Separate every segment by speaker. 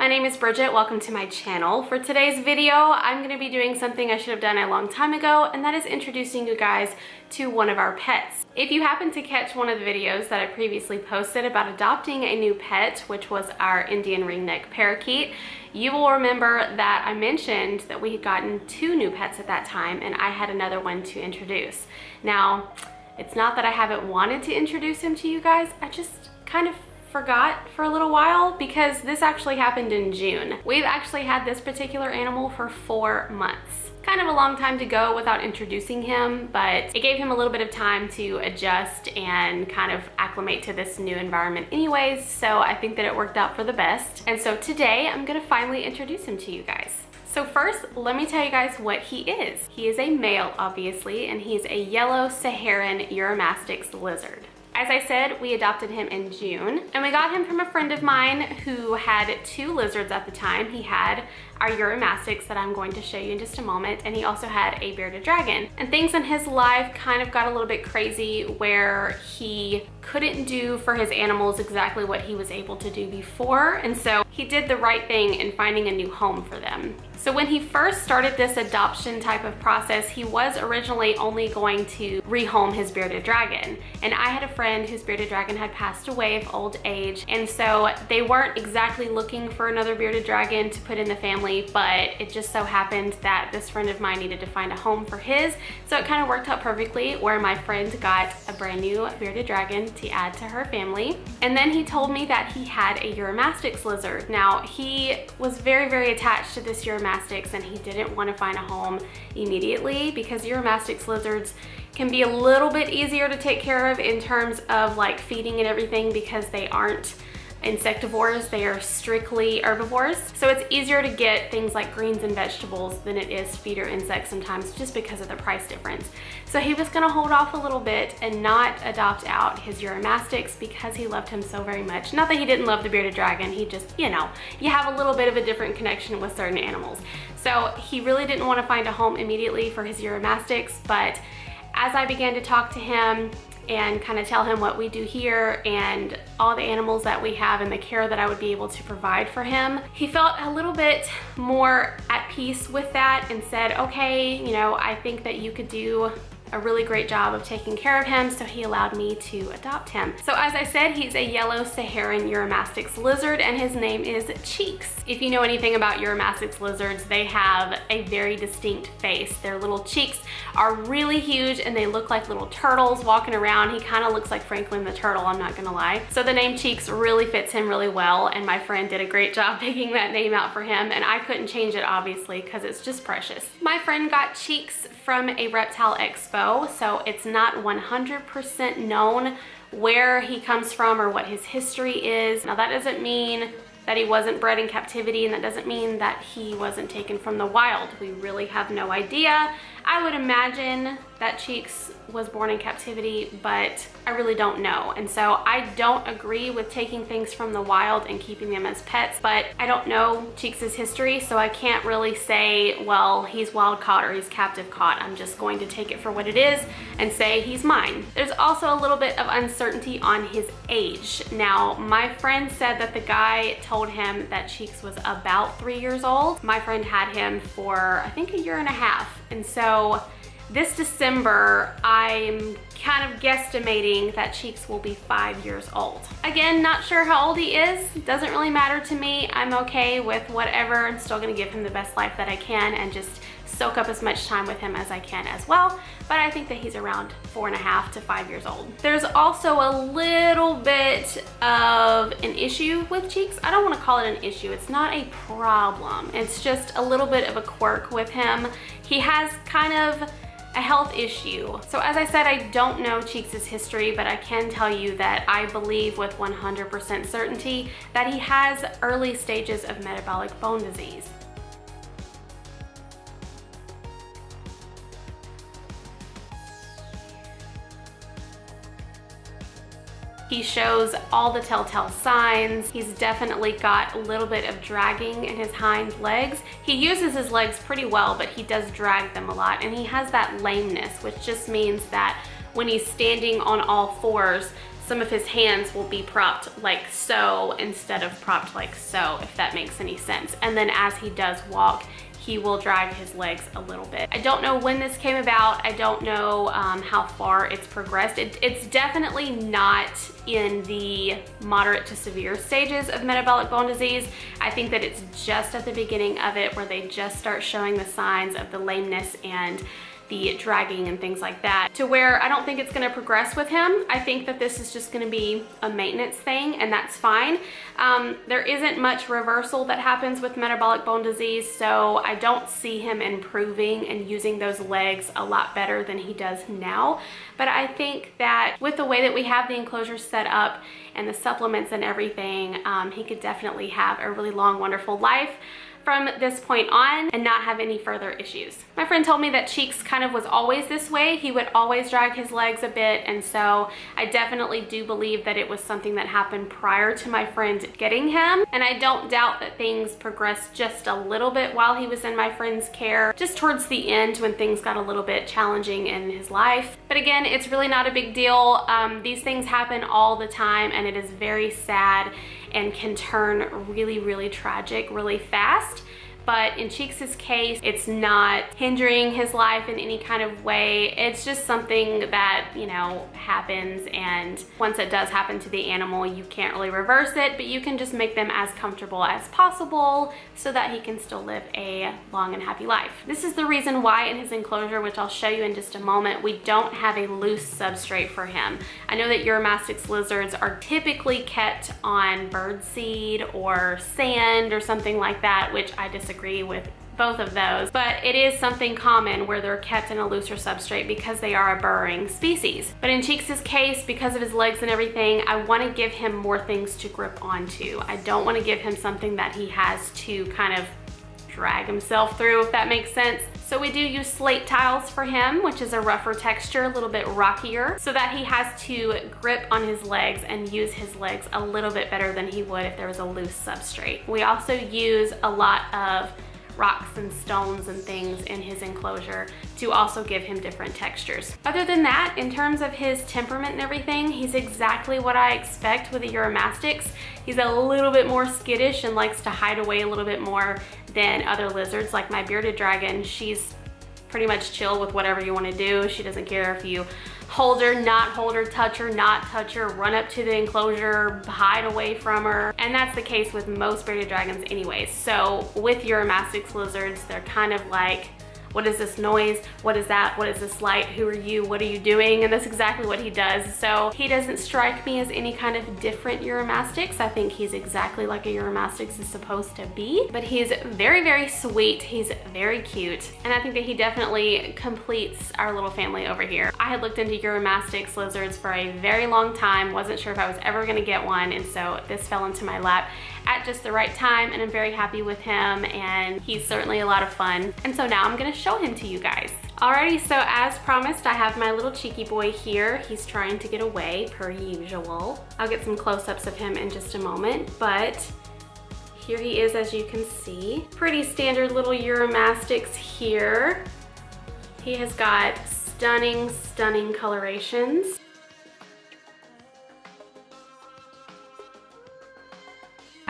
Speaker 1: my name is Bridget. Welcome to my channel. For today's video, I'm going to be doing something I should have done a long time ago, and that is introducing you guys to one of our pets. If you happen to catch one of the videos that I previously posted about adopting a new pet, which was our Indian ringneck parakeet, you will remember that I mentioned that we had gotten 2 new pets at that time, and I had another one to introduce. Now, it's not that I haven't wanted to introduce him to you guys, I just kind of forgot for a little while because this actually happened in June. We've actually had this particular animal for 4 months. Kind of a long time to go without introducing him, but it gave him a little bit of time to adjust and kind of acclimate to this new environment anyways, so I think that it worked out for the best. And so today I'm gonna finally introduce him to you guys. So first, let me tell you guys what he is. He is a male, obviously, and he's a yellow Saharan Uromastyx lizard. As I said, we adopted him in June, and we got him from a friend of mine who had 2 lizards at the time. He had our Uromastyx that I'm going to show you in just a moment, and he also had a bearded dragon. And things in his life kind of got a little bit crazy where he couldn't do for his animals exactly what he was able to do before, and so he did the right thing in finding a new home for them. So when he first started this adoption type of process, he was originally only going to rehome his bearded dragon. And I had a friend whose bearded dragon had passed away of old age, and so they weren't exactly looking for another bearded dragon to put in the family, but it just so happened that this friend of mine needed to find a home for his, so it kind of worked out perfectly where my friend got a brand new bearded dragon to add to her family. And then he told me that he had a Uromastyx lizard. Now, he was very, very attached to this Uromastyx, and he didn't want to find a home immediately because Uromastyx lizards can be a little bit easier to take care of in terms of like feeding and everything because they aren't insectivores, they are strictly herbivores. So it's easier to get things like greens and vegetables than it is feeder insects sometimes just because of the price difference. So he was gonna hold off a little bit and not adopt out his Uromastyx because he loved him so very much. Not that he didn't love the bearded dragon, he just, you know, you have a little bit of a different connection with certain animals. So he really didn't want to find a home immediately for his Uromastyx, but as I began to talk to him and kind of tell him what we do here and all the animals that we have and the care that I would be able to provide for him, he felt a little bit more at peace with that and said, okay, you know, I think that you could do a really great job of taking care of him, so he allowed me to adopt him. So as I said, he's a yellow Saharan Uromastyx lizard, and his name is Cheeks. If you know anything about Uromastyx lizards, they have a very distinct face. Their little cheeks are really huge, and they look like little turtles walking around. He kind of looks like Franklin the turtle, I'm not gonna lie. So the name Cheeks really fits him really well, and my friend did a great job picking that name out for him, and I couldn't change it obviously because it's just precious. My friend got Cheeks from a reptile expo, so it's not 100% known where he comes from or what his history is. Now that doesn't mean that he wasn't bred in captivity, and that doesn't mean that he wasn't taken from the wild. We really have no idea. I would imagine that Cheeks was born in captivity, but I really don't know. And so I don't agree with taking things from the wild and keeping them as pets, but I don't know Cheeks' history, so I can't really say, well, he's wild caught or he's captive caught. I'm just going to take it for what it is and say he's mine. There's also a little bit of uncertainty on his age. Now, my friend said that the guy told him that Cheeks was about 3 years old. My friend had him for, I think, 1.5 years. And so this December, I'm kind of guesstimating that Cheeks will be 5 years old. Again, not sure how old he is. Doesn't really matter to me. I'm okay with whatever. I'm still gonna give him the best life that I can and just soak up as much time with him as I can as well. But I think that he's around 4.5 to 5 years old. There's also a little bit of an issue with Cheeks. I don't want to call it an issue. It's not a problem. It's just a little bit of a quirk with him. He has kind of a health issue. So as I said, I don't know Cheeks' history, but I can tell you that I believe with 100% certainty that he has early stages of metabolic bone disease. He shows all the telltale signs. He's definitely got a little bit of dragging in his hind legs. He uses his legs pretty well, but he does drag them a lot, and he has that lameness, which just means that when he's standing on all fours, some of his hands will be propped like so instead of propped like so, if that makes any sense. And then as he does walk, he will drag his legs a little bit. I don't know when this came about. I don't know how far it's progressed. It's definitely not in the moderate to severe stages of metabolic bone disease. I think that it's just at the beginning of it where they just start showing the signs of the lameness and the dragging and things like that, to where I don't think it's gonna progress with him. I think that this is just gonna be a maintenance thing, and that's fine. There isn't much reversal that happens with metabolic bone disease, so I don't see him improving and using those legs a lot better than he does now. But I think that with the way that we have the enclosure set up and the supplements and everything, he could definitely have a really long, wonderful life from this point on and not have any further issues. My friend told me that Cheeks kind of was always this way. He would always drag his legs a bit, and so I definitely do believe that it was something that happened prior to my friend getting him, and I don't doubt that things progressed just a little bit while he was in my friend's care, just towards the end when things got a little bit challenging in his life. But again, it's really not a big deal. These things happen all the time, and it is very sad and can turn really, really tragic really fast. But in Cheeks' case, it's not hindering his life in any kind of way. It's just something that, you know, happens, and once it does happen to the animal, you can't really reverse it, but you can just make them as comfortable as possible so that he can still live a long and happy life. This is the reason why in his enclosure, which I'll show you in just a moment, we don't have a loose substrate for him. I know that Uromastyx lizards are typically kept on birdseed or sand or something like that, which I disagree with both of those, but it is something common where they're kept in a looser substrate because they are a burrowing species. But in Cheeks' case, because of his legs and everything, I want to give him more things to grip onto. I don't want to give him something that he has to kind of drag himself through, if that makes sense. So we do use slate tiles for him, which is a rougher texture, a little bit rockier, so that he has to grip on his legs and use his legs a little bit better than he would if there was a loose substrate. We also use a lot of rocks and stones and things in his enclosure to also give him different textures. Other than that, in terms of his temperament and everything, he's exactly what I expect with a Uromastyx. He's a little bit more skittish and likes to hide away a little bit more than other lizards. Like my bearded dragon, she's pretty much chill with whatever you want to do. She doesn't care if you hold her, not hold her, touch her, not touch her, run up to the enclosure, hide away from her. And that's the case with most bearded dragons anyways. So with Uromastyx lizards, they're kind of like, what is this noise? What is that? What is this light? Who are you? What are you doing? And that's exactly what he does. So he doesn't strike me as any kind of different Uromastyx. I think he's exactly like a Uromastyx is supposed to be, but he's very, very sweet. He's very cute. And I think that he definitely completes our little family over here. I had looked into Uromastyx lizards for a very long time, wasn't sure if I was ever gonna get one, and so this fell into my lap at just the right time, and I'm very happy with him, and he's certainly a lot of fun. And so now I'm gonna show him to you guys. Alrighty, so as promised, I have my little cheeky boy here. He's trying to get away per usual. I'll get some close-ups of him in just a moment, but here he is, as you can see. Pretty standard little Uromastyx here. He has got stunning, stunning colorations.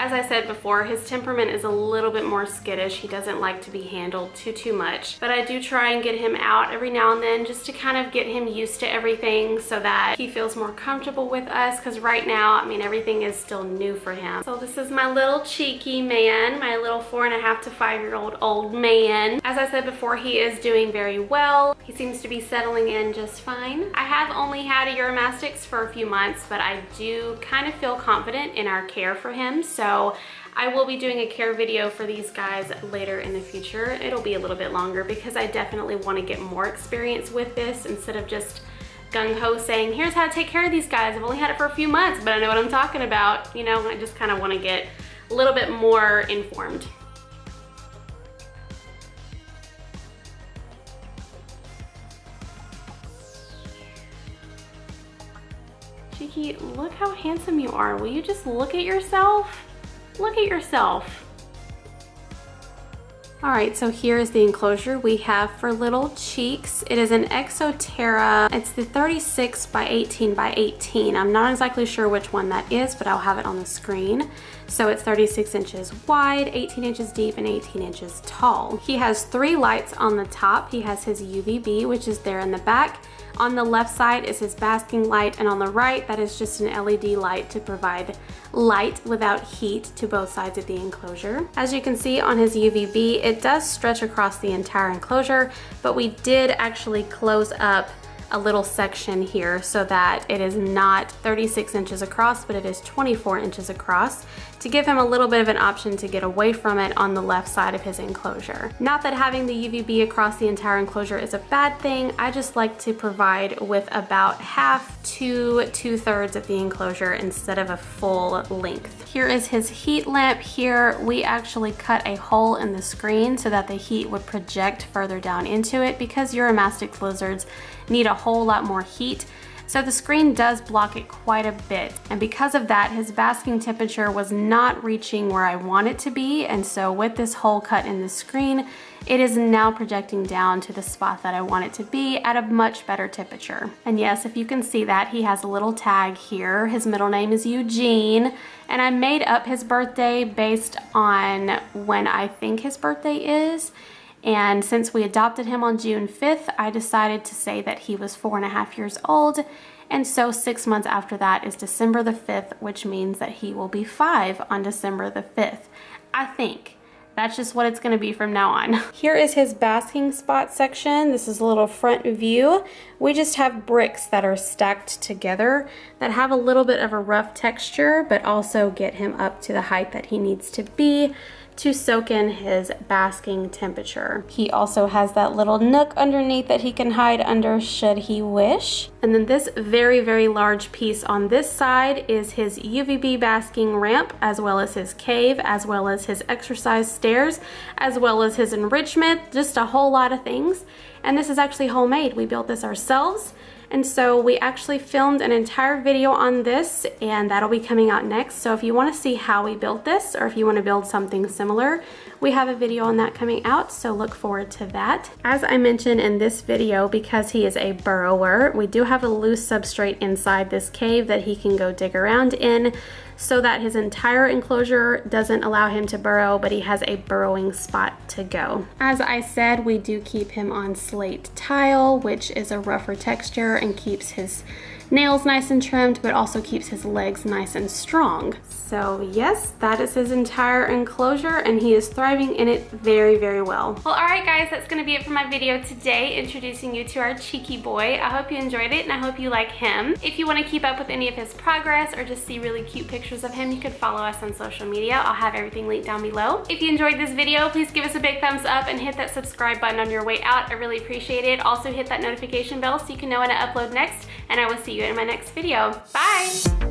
Speaker 1: As I said before, his temperament is a little bit more skittish. He doesn't like to be handled too much, but I do try and get him out every now and then just to kind of get him used to everything so that he feels more comfortable with us, because right now, I mean, everything is still new for him. So this is my little cheeky man, my little 4.5 to 5-year-old old man. As I said before, he is doing very well. He seems to be settling in just fine. I have only had a Uromastyx for a few months, but I do kind of feel confident in our care for him. So I will be doing a care video for these guys later in the future. It'll be a little bit longer because I definitely want to get more experience with this instead of just gung-ho saying, here's how to take care of these guys. I've only had it for a few months, but I know what I'm talking about. You know, I just kind of want to get a little bit more informed. Cheeky, look how handsome you are. Will you just look at yourself? Look at yourself. All right, so here is the enclosure we have for little cheeks. It is an Exoterra. It's the 36 by 18 by 18. I'm not exactly sure which one that is, but I'll have it on the screen. So it's 36 inches wide, 18 inches deep, and 18 inches tall. He has 3 lights on the top. He has his UVB, which is there in the back. On the left side is his basking light, and on the right, that is just an LED light to provide light without heat to both sides of the enclosure. As you can see on his UVB, it does stretch across the entire enclosure, but we did actually close up a little section here so that it is not 36 inches across, but it is 24 inches across to give him a little bit of an option to get away from it on the left side of his enclosure. Not that having the UVB across the entire enclosure is a bad thing, I just like to provide with about half to 2/3 of the enclosure instead of a full length. Here is his heat lamp. Here we actually cut a hole in the screen so that the heat would project further down into it because Uromastyx lizards need a whole lot more heat. So the screen does block it quite a bit. And because of that, his basking temperature was not reaching where I want it to be. And so with this hole cut in the screen, it is now projecting down to the spot that I want it to be at a much better temperature. And yes, if you can see that, he has a little tag here. His middle name is Eugene. And I made up his birthday based on when I think his birthday is. And since we adopted him on June 5th, I decided to say that he was 4.5 years old. And so 6 months after that is December the 5th, which means that he will be 5 on December the 5th. I think. That's just what it's gonna be from now on. Here is his basking spot section. This is a little front view. We just have bricks that are stacked together that have a little bit of a rough texture, but also get him up to the height that he needs to be to soak in his basking temperature. He also has that little nook underneath that he can hide under should he wish. And then this very, very large piece on this side is his Uvb basking ramp, as well as his cave, as well as his exercise stairs, as well as his enrichment, just a whole lot of things. And this is actually homemade. We built this ourselves. And so we actually filmed an entire video on this, and that'll be coming out next. So if you want to see how we built this, or if you want to build something similar, we have a video on that coming out, so look forward to that. As I mentioned in this video, because he is a burrower, we do have a loose substrate inside this cave that he can go dig around in, so that his entire enclosure doesn't allow him to burrow, but he has a burrowing spot to go. As I said, we do keep him on slate tile, which is a rougher texture and keeps his nails nice and trimmed, but also keeps his legs nice and strong. So yes, that is his entire enclosure, and he is thriving in it very, very well. Well, all right guys, that's gonna be it for my video today, introducing you to our cheeky boy. I hope you enjoyed it, and I hope you like him. If you wanna keep up with any of his progress or just see really cute pictures of him, you can follow us on social media. I'll have everything linked down below. If you enjoyed this video, please give us a big thumbs up and hit that subscribe button on your way out. I really appreciate it. Also hit that notification bell so you can know when I upload next, and I will see you in my next video. Bye!